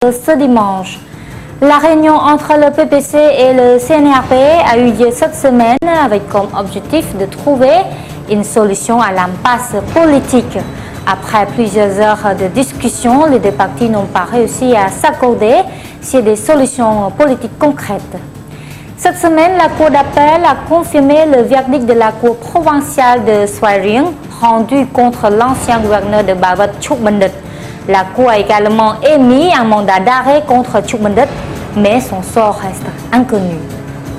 Ce dimanche. La réunion entre le PPC et le CNRP a eu lieu cette semaine avec comme objectif de trouver une solution à l'impasse politique. Après plusieurs heures de discussion, les deux partis n'ont pas réussi à s'accorder sur des solutions politiques concrètes. Cette semaine, la Cour d'appel a confirmé le verdict de la Cour provinciale de Svay Rieng rendu contre l'ancien gouverneur de Ba Wat Chuk Bandit. La Cour a également émis un mandat d'arrêt contre Chuk Bandit, mais son sort reste inconnu.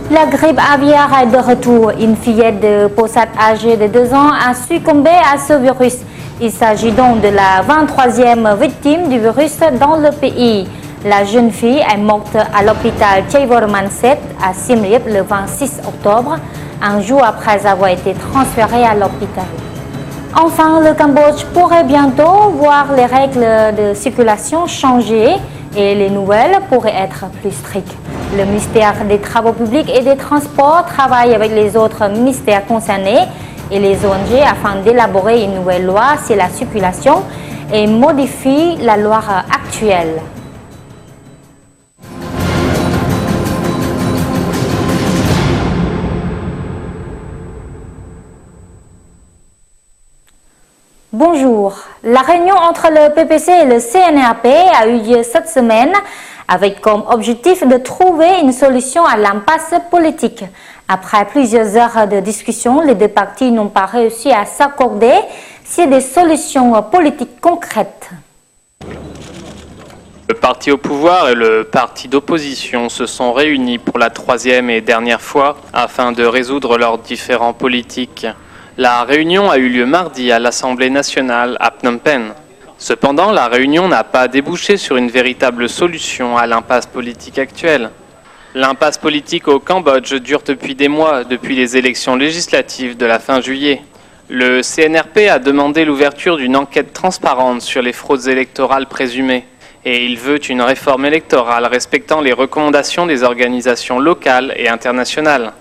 La grippe aviaire est de retour. Une fillette de Posat âgée de 2 ans a succombé à ce virus. Il s'agit donc de la 23e victime du virus dans le pays. La jeune fille est morte à l'hôpital Chaivorman 7 à Siem Reap le 26 octobre, un jour après avoir été transférée à l'hôpital. Enfin, le Cambodge pourrait bientôt voir les règles de circulation changer et les nouvelles pourraient être plus strictes. Le ministère des Travaux publics et des Transports travaille avec les autres ministères concernés et les ONG afin d'élaborer une nouvelle loi sur la circulation et modifie la loi actuelle. Bonjour. La réunion entre le PPC et le CNRP a eu lieu cette semaine avec comme objectif de trouver une solution à l'impasse politique. Après plusieurs heures de discussion, les deux partis n'ont pas réussi à s'accorder sur des solutions politiques concrètes. Le parti au pouvoir et le parti d'opposition se sont réunis pour la 3e et dernière fois afin de résoudre leurs différends politiques. La réunion a eu lieu mardi à l'Assemblée nationale à Phnom Penh. Cependant, la réunion n'a pas débouché sur une véritable solution à l'impasse politique actuelle. L'impasse politique au Cambodge dure depuis des mois, depuis les élections législatives de la fin juillet. Le CNRP a demandé l'ouverture d'une enquête transparente sur les fraudes électorales présumées. Et il veut une réforme électorale respectant les recommandations des organisations locales et internationales.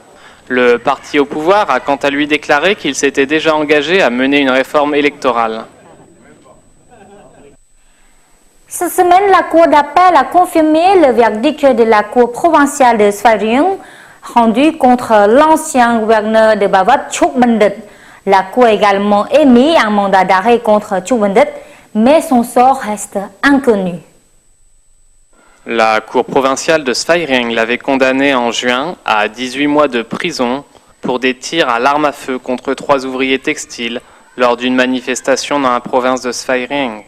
Le parti au pouvoir a quant à lui déclaré qu'il s'était déjà engagé à mener une réforme électorale. Cette semaine, la Cour d'appel a confirmé le verdict de la Cour provinciale de Svay Rieng rendu contre l'ancien gouverneur de Ba Wat Chuk Bandit. La Cour a également émis un mandat d'arrêt contre Chuk Bandit, mais son sort reste inconnu. La Cour provinciale de Svay Rieng l'avait condamné en juin à 18 mois de prison pour des tirs à l'arme à feu contre 3 ouvriers textiles lors d'une manifestation dans la province de Svay Rieng.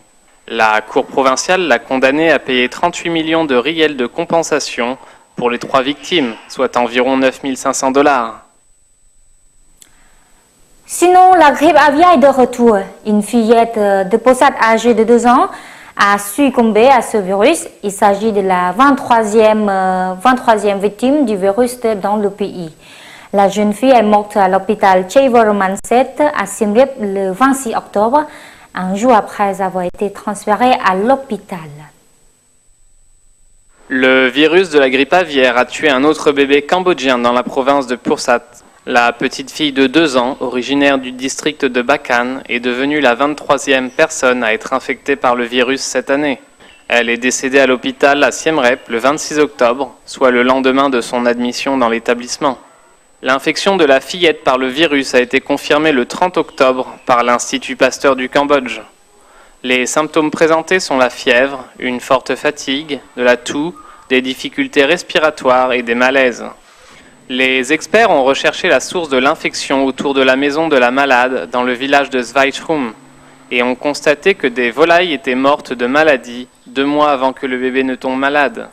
La Cour provinciale l'a condamné à payer 38 millions de riels de compensation pour les 3 victimes, soit environ 9 500 $. Sinon, la grippe aviaire est de retour. Une fillette de Posat âgée de 2 ans a succombé à ce virus. Il s'agit de la 23e victime du virus dans le pays. La jeune fille est morte à l'hôpital Chaivorman 7 à Siem Reap le 26 octobre, un jour après avoir été transférée à l'hôpital. Le virus de la grippe aviaire a tué un autre bébé cambodgien dans la province de Pursat. La petite fille de 2 ans, originaire du district de Bacan, est devenue la 23e personne à être infectée par le virus cette année. Elle est décédée à l'hôpital à Siem Reap le 26 octobre, soit le lendemain de son admission dans l'établissement. L'infection de la fillette par le virus a été confirmée le 30 octobre par l'Institut Pasteur du Cambodge. Les symptômes présentés sont la fièvre, une forte fatigue, de la toux, des difficultés respiratoires et des malaises. Les experts ont recherché la source de l'infection autour de la maison de la malade dans le village de Svay Chrum et ont constaté que des volailles étaient mortes de maladie 2 mois avant que le bébé ne tombe malade.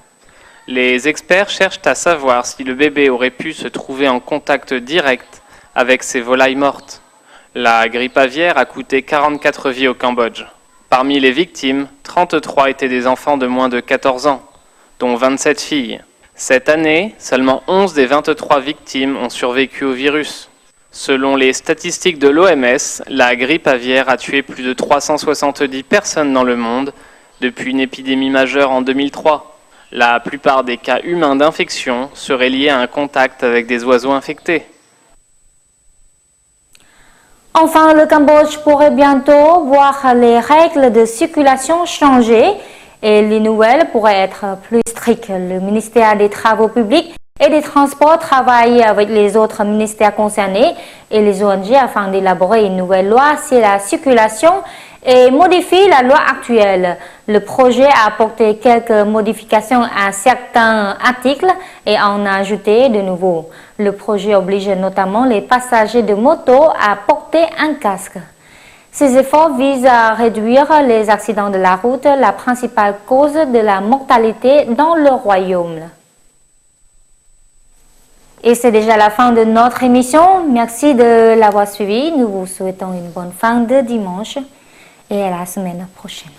Les experts cherchent à savoir si le bébé aurait pu se trouver en contact direct avec ces volailles mortes. La grippe aviaire a coûté 44 vies au Cambodge. Parmi les victimes, 33 étaient des enfants de moins de 14 ans, dont 27 filles. Cette année, seulement 11 des 23 victimes ont survécu au virus. Selon les statistiques de l'OMS, la grippe aviaire a tué plus de 370 personnes dans le monde depuis une épidémie majeure en 2003. La plupart des cas humains d'infection seraient liés à un contact avec des oiseaux infectés. Enfin, le Cambodge pourrait bientôt voir les règles de circulation changer et les nouvelles pourraient être plus strictes. Le ministère des Travaux publics et des Transports travaille avec les autres ministères concernés et les ONG afin d'élaborer une nouvelle loi sur la circulation et modifier la loi actuelle. Le projet a apporté quelques modifications à certains articles et en a ajouté de nouveaux. Le projet oblige notamment les passagers de moto à porter un casque. Ces efforts visent à réduire les accidents de la route, la principale cause de la mortalité dans le royaume. Et c'est déjà la fin de notre émission. Merci de l'avoir suivi. Nous vous souhaitons une bonne fin de dimanche et à la semaine prochaine.